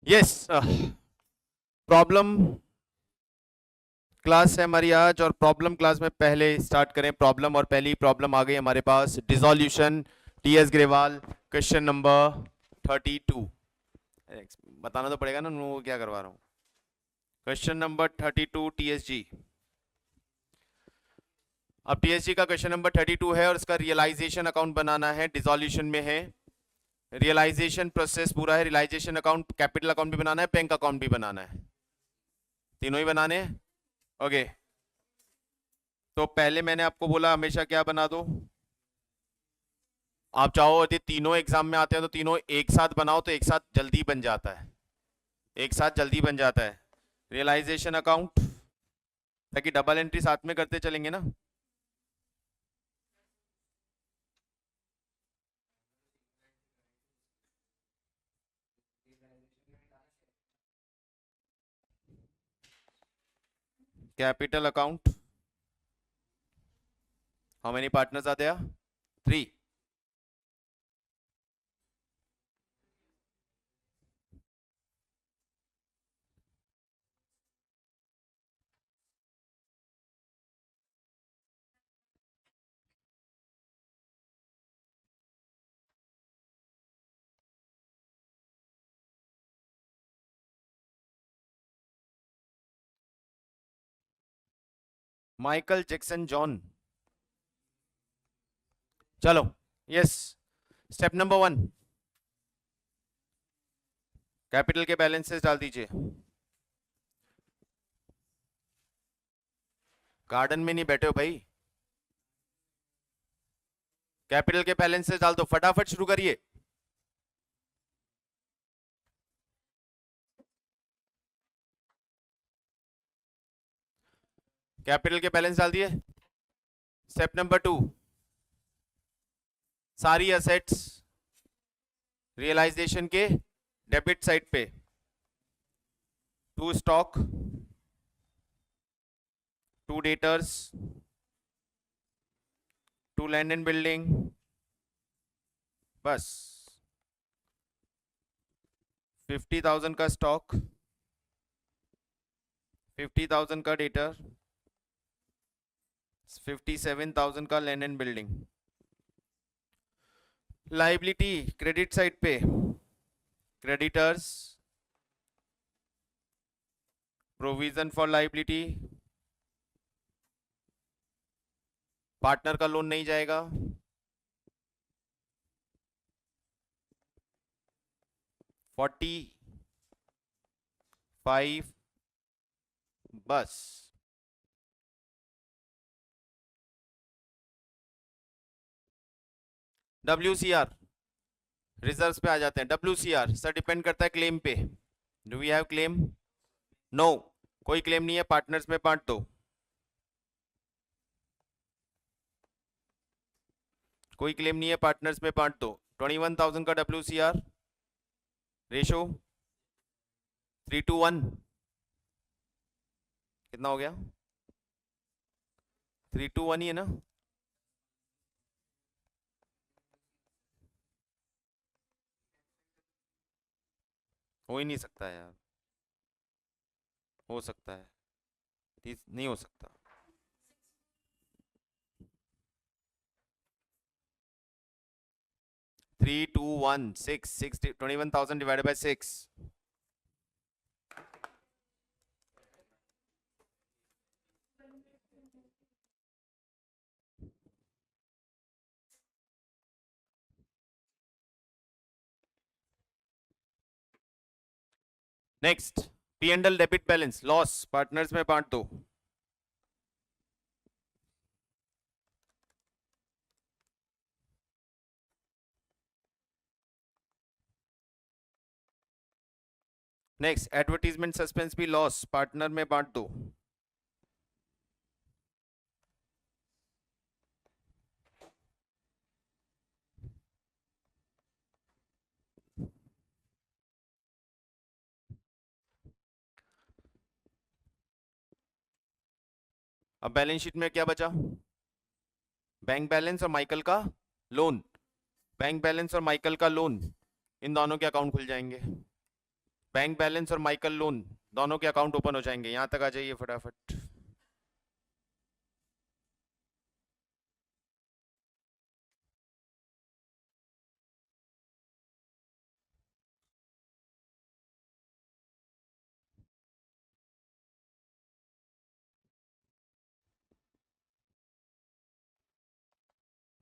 Yes, problem class है हमारी आज, और प्रॉब्लम क्लास में पहले स्टार्ट करें प्रॉब्लम, और पहली प्रॉब्लम आ गई हमारे पास, the solution TS Grewal, question number 32। बताना तो पड़ेगा ना उन लोगों को क्या करवा रहा हूँ। Question number 32 TSG. अब टीएसजी का क्वेश्चन नंबर 32 है और इसका रियलाइजेशन अकाउंट बनाना है, डिसोल्यूशन में है। रियलाइजेशन प्रोसेस पूरा है, रियलाइजेशन अकाउंट, कैपिटल अकाउंट भी बनाना है, बैंक अकाउंट भी बनाना है, तीनों ही बनाने हैं। ओके, तो पहले मैंने आपको बोला हमेशा क्या बना दो, आप चाहो यदि तीनों एग्जाम में आते हैं तो तीनों एक साथ बनाओ, तो एक साथ जल्दी बन जाता है, एक साथ जल्दी बन जाता है रियलाइजेशन अकाउंट, ताकि डबल एंट्री साथ में करते चलेंगे ना। Capital account, how many partners are there? 3। Michael Jackson John. चलो, यस, स्टेप नंबर 1, कैपिटल के बैलेंसेस डाल दीजिए। गार्डन में नहीं बैठे हो भाई, कैपिटल के बैलेंसेस डाल दो, फटाफट शुरू करिए। कैपिटल के बैलेंस डाल दिए। स्टेप नंबर 2, सारी असेट्स रियलाइजेशन के डेबिट साइड पे, to stock, to debtors, to land and building, बस 50,000 का स्टॉक, 50,000 का डेटर, 57,000 का land and building. Liability credit side पे, creditors, provision for liability, partner का लोन नहीं जाएगा, 45, बस। WCR रिजर्व्स पे आ जाते हैं। WCR सर डिपेंड करता है क्लेम पे। Do we have claim? No, कोई क्लेम नहीं है, पार्टनर्स में बांट दो। कोई क्लेम नहीं है, पार्टनर्स में बांट दो। 21,000 का WCR, रेशो 3:1, कितना हो गया? 3:1 ही है ना? हो ही नहीं सकता यार, हो सकता है, नहीं हो सकता। 3:2:1, 6, 21,000 divided by 6। Next, P&L debit balance, loss partners में बांट दो। नेक्स्ट, एडवर्टीजमेंट सस्पेंस भी लॉस पार्टनर में बांट दो। अब बैलेंस शीट में क्या बचा? बैंक बैलेंस और माइकल का लोन। बैंक बैलेंस और माइकल का लोन, इन दोनों के अकाउंट खुल जाएंगे। बैंक बैलेंस और माइकल लोन दोनों के अकाउंट ओपन हो जाएंगे। यहां तक आ जाइए फटाफट।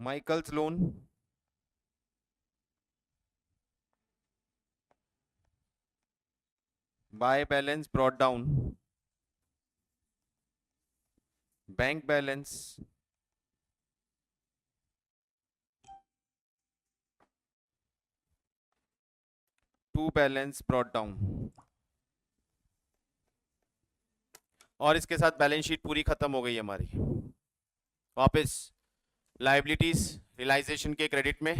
Michael's loan, by balance brought down, bank balance, to balance brought down, और इसके साथ बैलेंस शीट पूरी खत्म हो गई हमारी। वापस लाइबिलिटीज रियलाइजेशन के क्रेडिट में,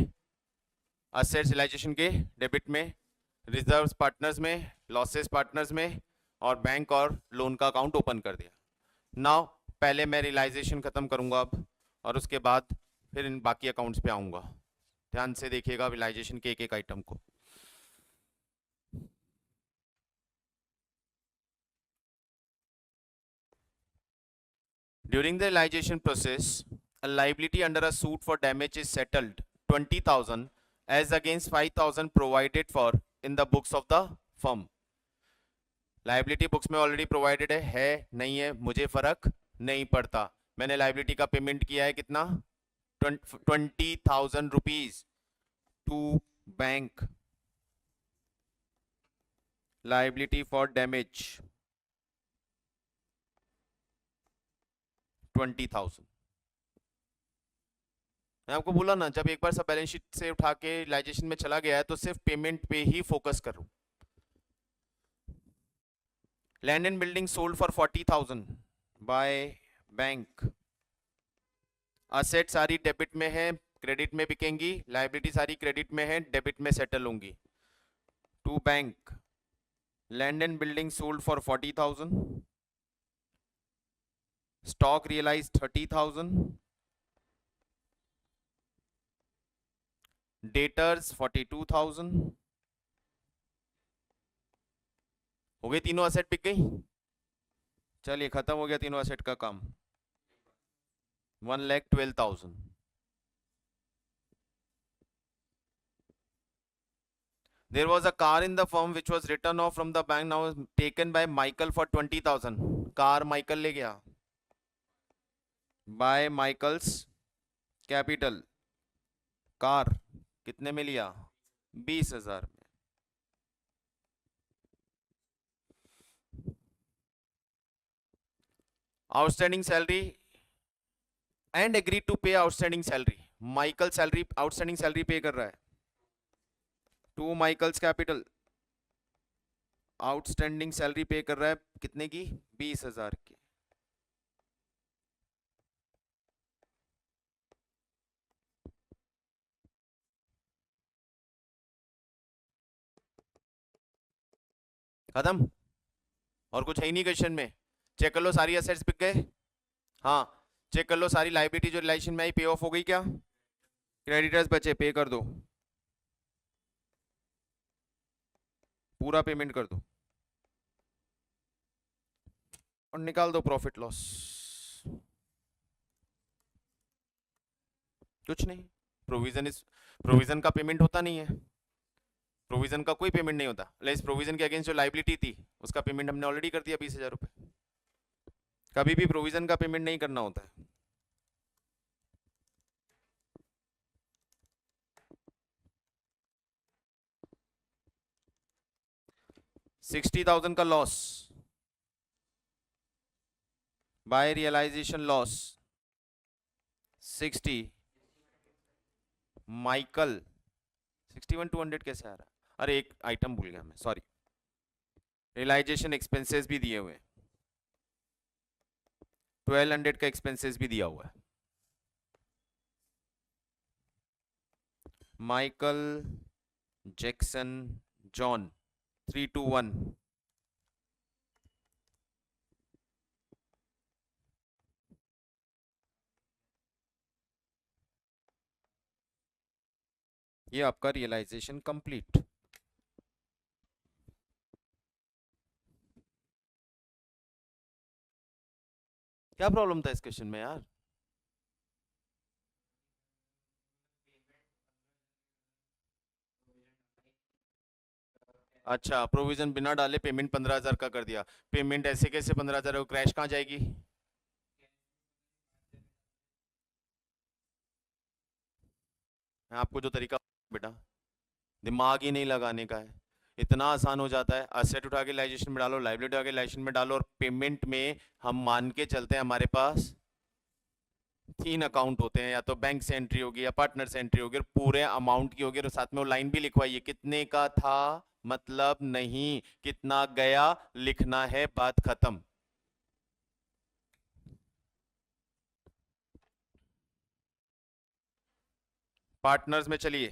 असेट्स रियलाइजेशन के डेबिट में, रिजर्व्स पार्टनर्स में, लॉसेस पार्टनर्स में, और बैंक और लोन का अकाउंट ओपन कर दिया। नाउ पहले मैं रियलाइजेशन खत्म करूंगा अब, और उसके बाद फिर इन बाकी अकाउंट्स पे आऊंगा। ध्यान से देखिएगा रियलाइजेशन के एक एक आइटम को। During the realization process, a liability under a suit for damage is settled 20,000 as against 5,000 provided for in the books of the firm. Liability books में ऑलरेडी प्रोवाइडेड है नहीं है मुझे फर्क नहीं पड़ता। मैंने लाइबिलिटी का पेमेंट किया है कितना, 20,000 rupees to bank, liability for damage 20,000। मैं आपको बोला ना, जब एक बार सब बैलेंस शीट से उठा के रियलाइजेशन में चला गया है तो सिर्फ पेमेंट पे ही फोकस करो। Land and building sold for 40,000 by bank, asset सारी डेबिट में है, क्रेडिट में बिकेंगी, लाइबिलिटी सारी क्रेडिट में है, डेबिट में सेटल होंगी। To bank, land and building sold for 40,000, stock realise 30,000, debtors 42,000। हो गए तीनों असेट बिक गई। चलिए खत्म हो गया तीनों असेट का काम। 1,12,000। There was a car in the firm which was written off from the bank, now taken by Michael for 20,000. Car Michael ले गया, by Michael's capital। कार कितने में लिया, 20,000 में। Outstanding salary and agree to pay outstanding salary. Michael salary outstanding salary pay कर रहा है to Michael's capital, outstanding salary pay कर रहा है कितने की, 20,000 की। खत्म, और कुछ है ही नहीं क्वेश्चन में। चेक कर लो सारी असेट्स बिक गए। हाँ चेक कर लो सारी लाइबिलिटी जो रिलेशन में आई पे ऑफ हो गई क्या, क्रेडिटर्स बचे पे कर दो, पूरा पेमेंट कर दो और निकाल दो प्रॉफिट लॉस। कुछ नहीं, प्रोविजन का पेमेंट होता नहीं है, प्रोविजन का कोई पेमेंट नहीं होता। इस प्रोविजन के अगेंस्ट जो लाइबिलिटी थी उसका पेमेंट हमने ऑलरेडी कर दिया 20,000 रुपए। कभी भी प्रोविजन का पेमेंट नहीं करना होता है। $60,000 का loss by realisation loss 60, Michael 61,200 कैसे आ रहा है, अरे एक आइटम भूल गया मैं, सॉरी। रियलाइजेशन एक्सपेंसेस भी दिए हुए हैं, 1,200 का एक्सपेंसेस भी दिया हुआ है। माइकल जैक्सन जॉन 321, ये आपका रियलाइजेशन कंप्लीट। क्या प्रॉब्लम था इस क्वेश्चन में यार? अच्छा, प्रोविजन बिना डाले पेमेंट 15,000 का कर दिया। पेमेंट ऐसे कैसे 15,000 हो? क्रैश कहाँ जाएगी? आपको जो तरीका बेटा दिमाग ही नहीं लगाने का है, इतना आसान हो जाता है। असेट उठा के लाइजेशन में डालो, लाइबिलिटी उठा के लाइजेशन में डालो, और पेमेंट में हम मान के चलते हैं हमारे पास 3 अकाउंट होते हैं, या तो बैंक से एंट्री होगी या पार्टनर से एंट्री होगी, और पूरे अमाउंट की होगी, और साथ में वो लाइन भी लिखवाइए कितने का था, मतलब नहीं कितना गया लिखना है, बात खत्म। पार्टनर्स में चलिए,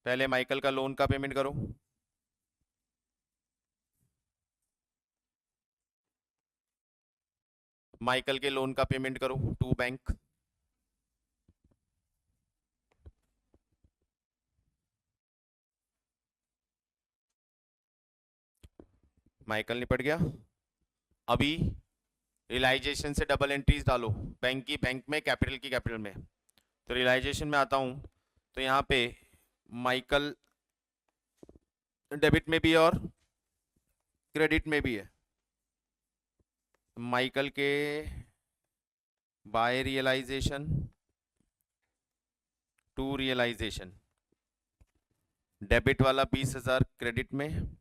पहले माइकल का लोन का पेमेंट करो। माइकल के लोन का पेमेंट करो टू बैंक। माइकल निपट गया। अभी रियलाइजेशन से डबल एंट्रीज डालो, बैंक की बैंक में, कैपिटल की कैपिटल में। तो रियलाइजेशन में आता हूं, तो यहां पे माइकल डेबिट में भी है और क्रेडिट में भी है। माइकल के by realisation to realisation, debit वाला 20,000 क्रेडिट में,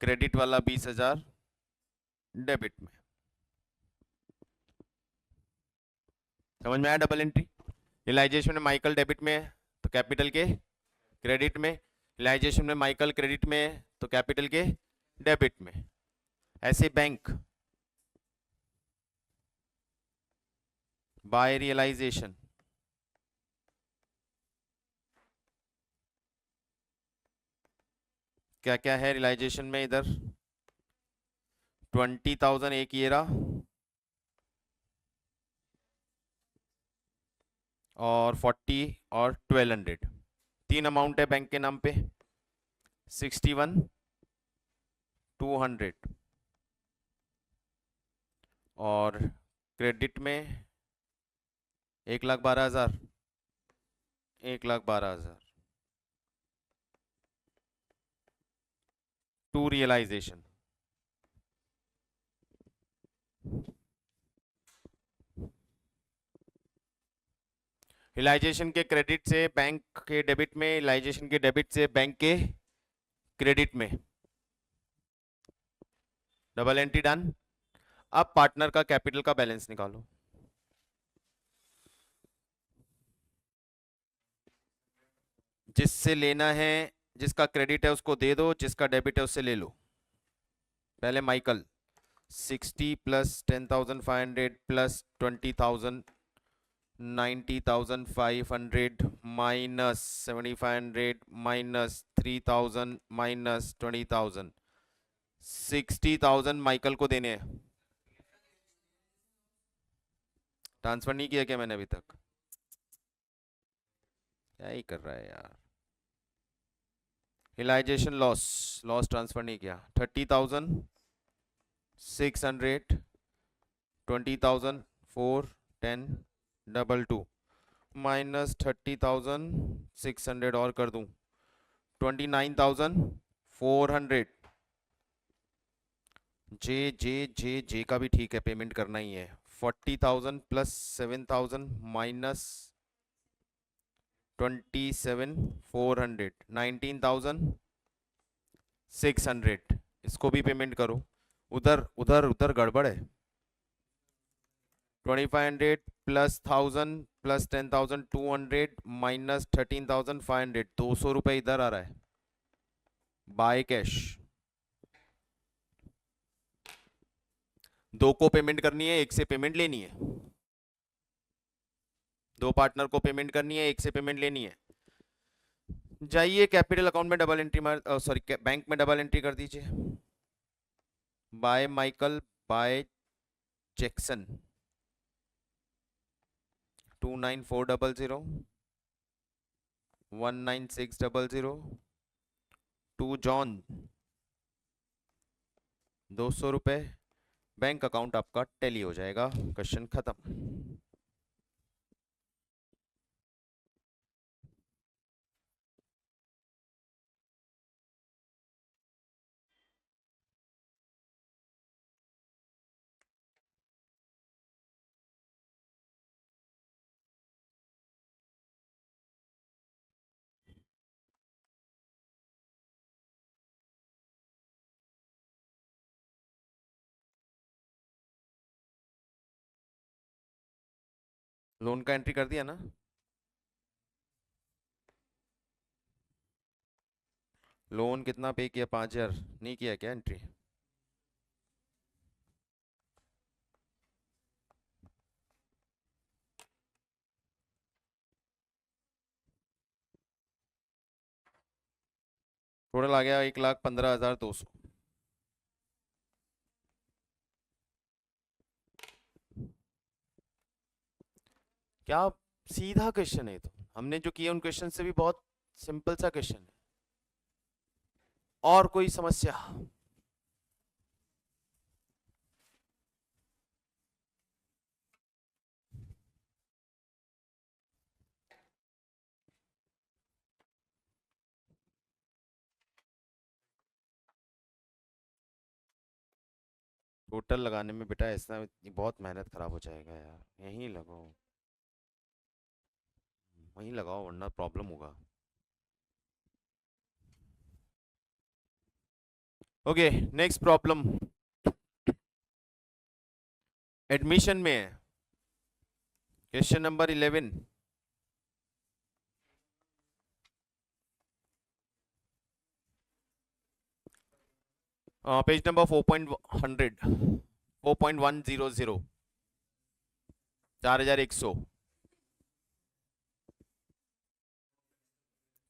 क्रेडिट वाला 20,000 डेबिट में। समझ में आया डबल एंट्री? रियलाइजेशन में माइकल डेबिट में है तो कैपिटल के क्रेडिट में, रियलाइजेशन में माइकल क्रेडिट में है तो कैपिटल के डेबिट में। ऐसे बैंक बाय रियलाइजेशन क्या क्या है रियलाइजेशन में? इधर 20,000 एक ये रहा, और 40 और 1200, तीन अमाउंट है बैंक के नाम पे। 61 200 और क्रेडिट में 1,12,000, 1,12,000 टू रियलाइजेशन। रियलाइजेशन के क्रेडिट से बैंक के डेबिट में, रियलाइजेशन के डेबिट से बैंक के क्रेडिट में। Double entry done. अब पार्टनर का कैपिटल का बैलेंस निकालो। जिससे लेना है, जिसका क्रेडिट है उसको दे दो, जिसका डेबिट है उससे ले लो। पहले Michael 60 plus 10,500 plus 20,000, 90,500 minus 7,500 minus 3,000 minus 20,000, 60,000 Michael को देने हैं। ट्रांसफर नहीं किया क्या मैंने अभी तक? क्या ही कर रहा है यार। रियलाइजेशन लॉस, लॉस ट्रांसफर नहीं किया। 30,600, 20,000 4 10 22 माइनस 30,600 और कर दूं 29,400। जे जे जे जे का भी ठीक है, पेमेंट करना ही है। 40,000 प्लस 7,000 माइनस 27,400, 19,600, इसको भी पेमेंट करो। उधर उधर उधर गड़बड़ है। 2,500 प्लस 1,000 प्लस 10,200 माइनस 13,500, 200 रुपए इधर आ रहा है बाय कैश। दो को पेमेंट करनी है, एक से पेमेंट लेनी है। दो पार्टनर को पेमेंट करनी है, एक से पेमेंट लेनी है। जाइए कैपिटल अकाउंट में डबल एंट्री मार, सॉरी बैंक में डबल एंट्री कर दीजिए। By Michael by Jackson 29,400 19,600, to John 200 रुपए बैंक अकाउंट आपका टैली हो जाएगा। क्वेश्चन खत्म। लोन का एंट्री कर दिया ना? लोन कितना पे किया? 5,000 नहीं किया क्या एंट्री? टोटल आ गया 1,15,200। क्या सीधा क्वेश्चन है? तो हमने जो किया उन क्वेश्चन से भी बहुत सिंपल सा क्वेश्चन है। और कोई समस्या? टोटल लगाने में बेटा ऐसा बहुत मेहनत खराब हो जाएगा यार। यहीं लगाओ, वहीं लगाओ, वरना प्रॉब्लम होगा। ओके, नेक्स्ट प्रॉब्लम एडमिशन में है। Question number 11। Page number 4.100 4,100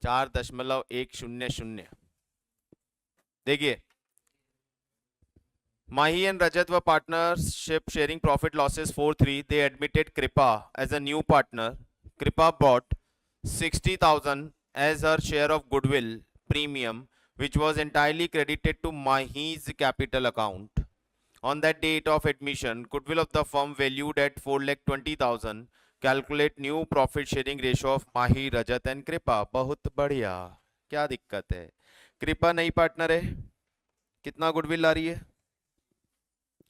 4.100। देखिए, Mahi and Rajat were partnership sharing profit losses 4-3. They admitted Kripa as a new partner. Kripa bought 60,000 as her share of goodwill premium, which was entirely credited to Mahi's capital account. On that date of admission, goodwill of the firm valued at 4,20,000. Calculate new profit sharing ratio of Mahi, Rajat and Kripa. बहुत बढ़िया। क्या दिक्कत है? कृपा नई partner है, कितना goodwill ला रही है?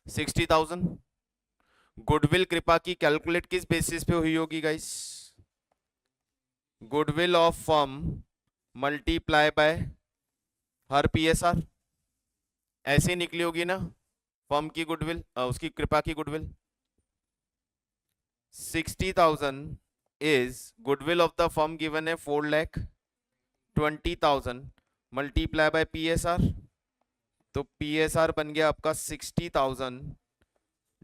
60,000। गुडविल कृपा की कैलकुलेट किस बेसिस पे हुई होगी guys? Goodwill of firm multiply by her PSR, ऐसे निकली होगी ना फर्म की गुडविल, उसकी कृपा की goodwill. 60,000 is goodwill of the firm given है 4,20,000 मल्टीप्लाई बाय पीएसआर, तो पीएसआर बन गया आपका 60,000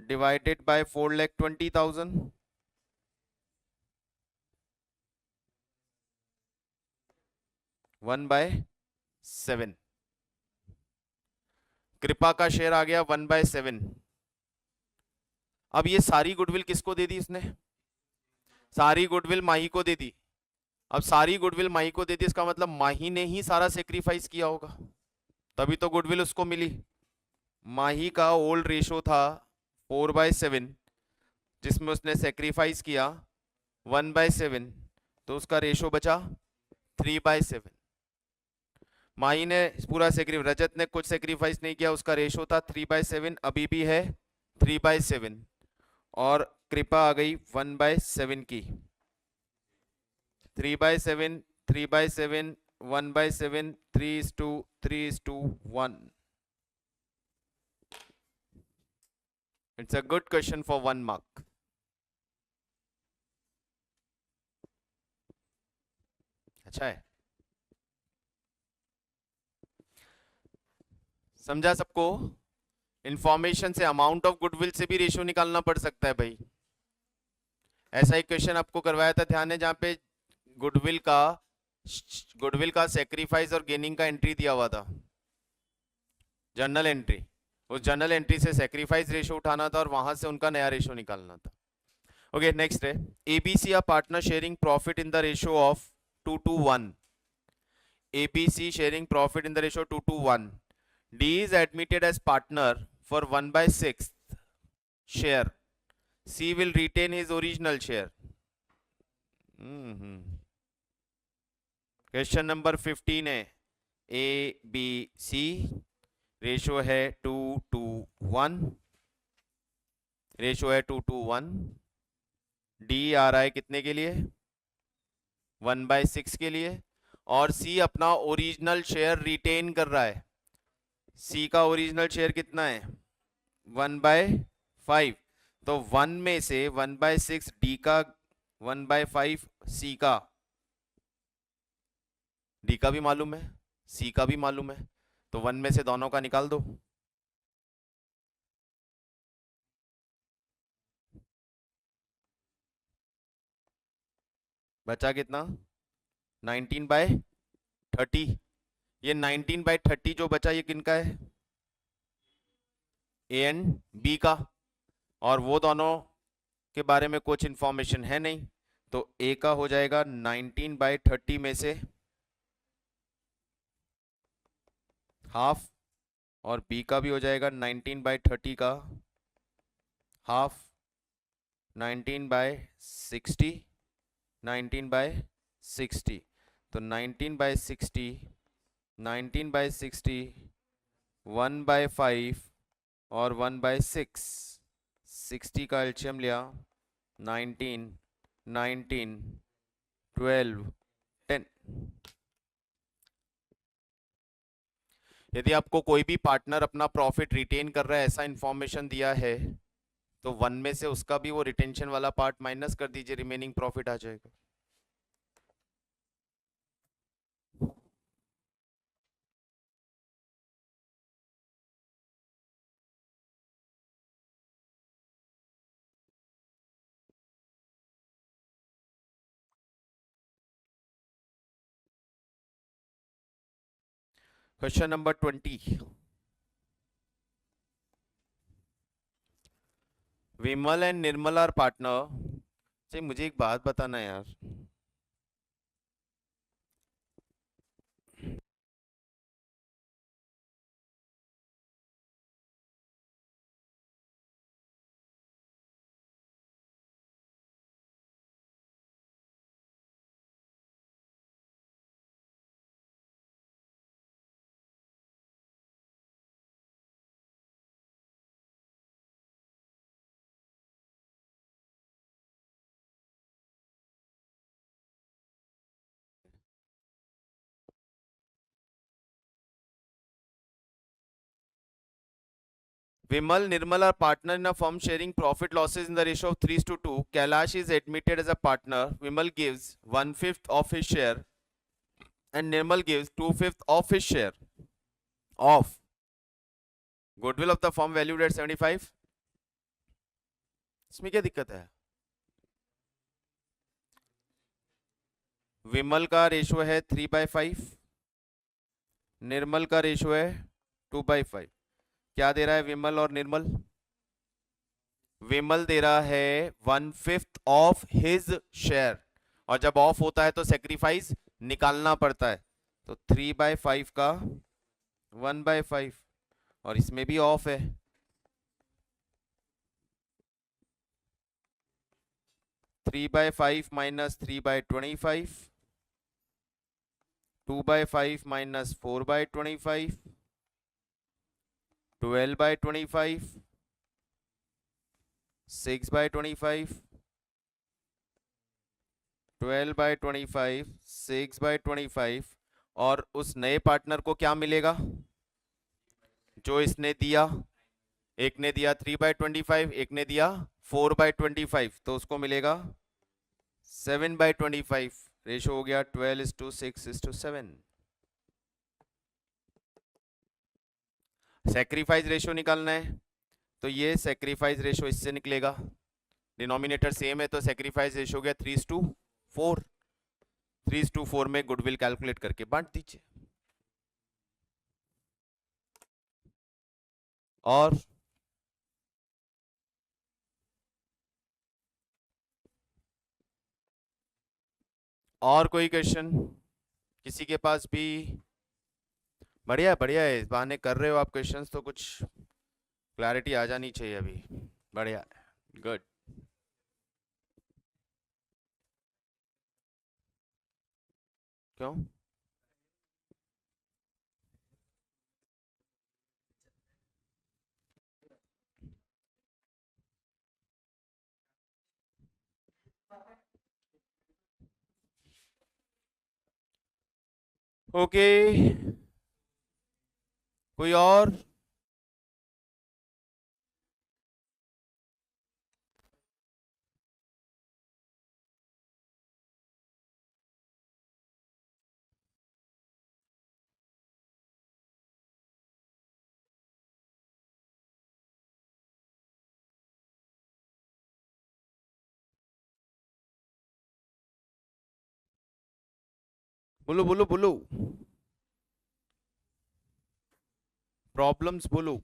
डिवाइडेड बाय 4,20,000। 1/7। कृपा का शेयर आ गया 1/7। अब ये सारी गुडविल किसको दे दी इसने? सारी गुडविल माही को दे दी। अब सारी गुडविल माही को दे दी, इसका मतलब माही ने ही सारा सेक्रीफाइस किया होगा, तभी तो गुडविल उसको मिली। माही का ओल्ड रेशो था 4/7, जिसमें उसने सेक्रीफाइस किया 1/7, तो उसका रेशो बचा 3/7। माही ने पूरा सेक्रीफाइस, रजत ने कुछ सेक्रीफाइस नहीं किया, उसका रेशो था 3/7, अभी भी है 3/7, और कृपा आ गई 1/7 की। 3/7 3/7 1/7 3:3:1। It's a good question for 1 mark. अच्छा है, समझा सबको? इंफॉर्मेशन से, अमाउंट ऑफ गुडविल से भी रेशियो निकालना पड़ सकता है भाई। ऐसा एक क्वेश्चन आपको करवाया था, ध्यान है, जहां पे गुडविल का सेक्रीफाइस और गेनिंग का एंट्री दिया हुआ था, जर्नल एंट्री। उस जर्नल एंट्री से सेक्रीफाइस रेशियो उठाना था और वहां से उनका नया रेशियो निकालना था। ओके, नेक्स्ट है एबीसी आ partner sharing profit in the ratio of 2:1। ABC sharing profit in the ratio 2:1. D is admitted as partner for 1/6 share. C will retain his original share. Question number 15 है ABC, ratio है 2:1, ratio है 2:1। D आ रहा है कितने के लिए? 1/6 के लिए। और C अपना ओरिजिनल शेयर रिटेन कर रहा है। C का ओरिजिनल शेयर कितना है? 1/5। तो 1 में से 1/6 D का, 1/5 C का। D का भी मालूम है, C का भी मालूम है, तो 1 में से दोनों का निकाल दो। बचा कितना? 19/30। ये 19/30 जो बचा ये किनका है? A एंड B का। और वो दोनों के बारे में कुछ इंफॉर्मेशन है नहीं, तो A का हो जाएगा 19/30 में से हाफ, और B का भी हो जाएगा 19/30 का हाफ। 19/60, 19/60, तो 19/60, 19/60, 1/5 और 1/6, 60 का एलसीएम लिया, 19, 19, 12, 10। यदि आपको कोई भी पार्टनर अपना प्रॉफिट रिटेन कर रहा है ऐसा इंफॉर्मेशन दिया है, तो 1 में से उसका भी वो रिटेंशन वाला पार्ट माइनस कर दीजिए, रिमेनिंग प्रॉफिट आ जाएगा। Question number 20। Vimal and Nirmal are partner. चलिए मुझे एक बात बताना यार, Vimal, Nirmal are partner in a firm sharing profit losses in the ratio of 3:2. Kailash is admitted as a partner. Vimal gives 1/5 of his share and Nirmal gives 2/5 of his share of goodwill of the firm valued at 75. इसमें क्या दिक्कत है? विमल का ratio है 3/5, निर्मल का ratio है 2/5। क्या दे रहा है विमल और निर्मल? विमल दे रहा है 1/5 ऑफ हिज शेयर, और जब ऑफ होता है तो सेक्रीफाइस निकालना पड़ता है, तो 3/5 का 1/5, और इसमें भी ऑफ है। (3/5 minus 3/25), 2/5 minus 4/25, 12/25, 6/25, 12/25, 6/25, और उस नए पार्टनर को क्या मिलेगा जो इसने दिया? एक ने दिया 3/25, एक ने दिया 4/25, तो उसको मिलेगा 7/25। रेशो हो गया 12:6:7। सैक्रिफाइस रेशो निकालना है, तो ये सैक्रिफाइस रेशो इससे निकलेगा, डिनोमिनेटर सेम है, तो सैक्रिफाइस रेशो हो गया 3:4। 3:4 में गुडविल कैलकुलेट करके बांट दीजिए। और कोई क्वेश्चन किसी के पास भी? बढ़िया बढ़िया है, इस बहाने कर रहे हो आप क्वेश्चंस, तो कुछ क्लैरिटी आ जानी चाहिए अभी। बढ़िया, गुड। क्यों? ओके, कोई और? बोलो बोलो बोलो, प्रॉब्लम्स बोलो।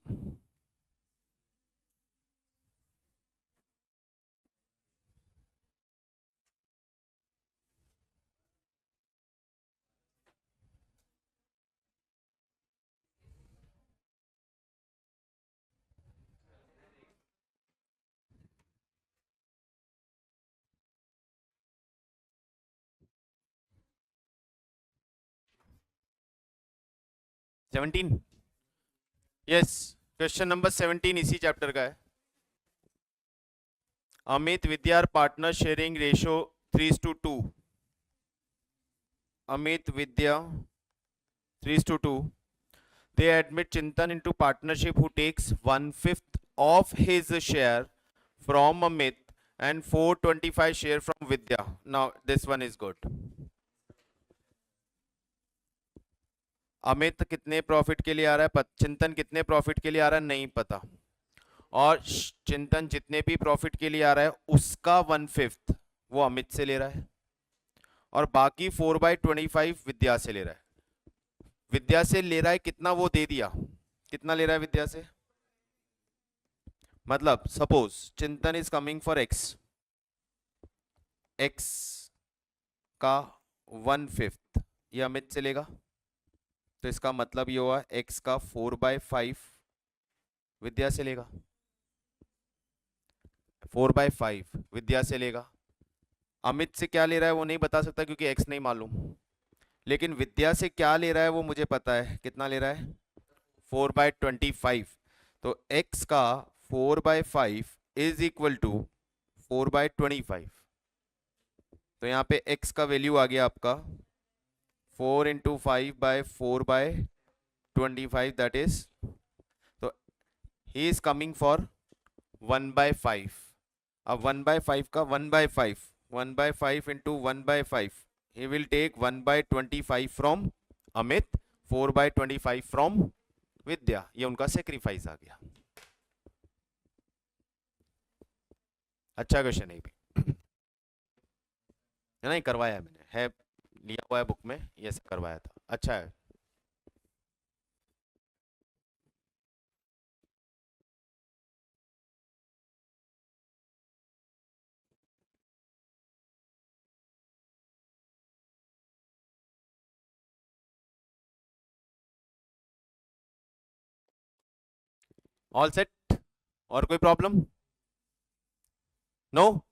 17, यस, क्वेश्चन नंबर 17 इसी चैप्टर का है। Amit Vidya partner sharing ratio 3:2। Amit Vidya 3:2. They admit Chintan into partnership, who takes 1/5 of his share from Amit and 425 share from Vidya. Now this one is good. Amit कितने profit के लिए आ रहा है, चिंतन कितने प्रॉफिट के लिए आ रहा है नहीं पता, और चिंतन जितने भी प्रॉफिट के लिए आ रहा है उसका 1/5 वो अमित से ले रहा है, और बाकी 4/25 विद्या से ले रहा है। विद्या से ले रहा है कितना, वो दे दिया, कितना ले रहा है विद्या से। मतलब सपोज चिंतन is coming for x, x का 1/5 ये अमित से लेगा, तो इसका मतलब ये हुआ एक्स का 4/5 विद्या से लेगा, 4/5 विद्या से लेगा। अमित से क्या ले रहा है वो नहीं बता सकता क्योंकि एक्स नहीं मालूम, लेकिन विद्या से क्या ले रहा है वो मुझे पता है, कितना ले रहा है 4/25। तो x का 4/5 इज इक्वल टू 4/25। तो यहाँ पे x का वैल्यू आ गया आपका 4 × 5/4/25, दैट इज, तो ही इज कमिंग फॉर 1/5। अब 1/5 का 1/5 × 1/5, he will take 1/25 from Amit, 4/25 from विद्या। ये उनका सेक्रीफाइस आ गया। अच्छा क्वेश्चन है भी, नहीं करवाया है मैंने, है लिया हुआ है बुक में, ये सब करवाया था, अच्छा है। ऑल सेट, और कोई प्रॉब्लम? नो?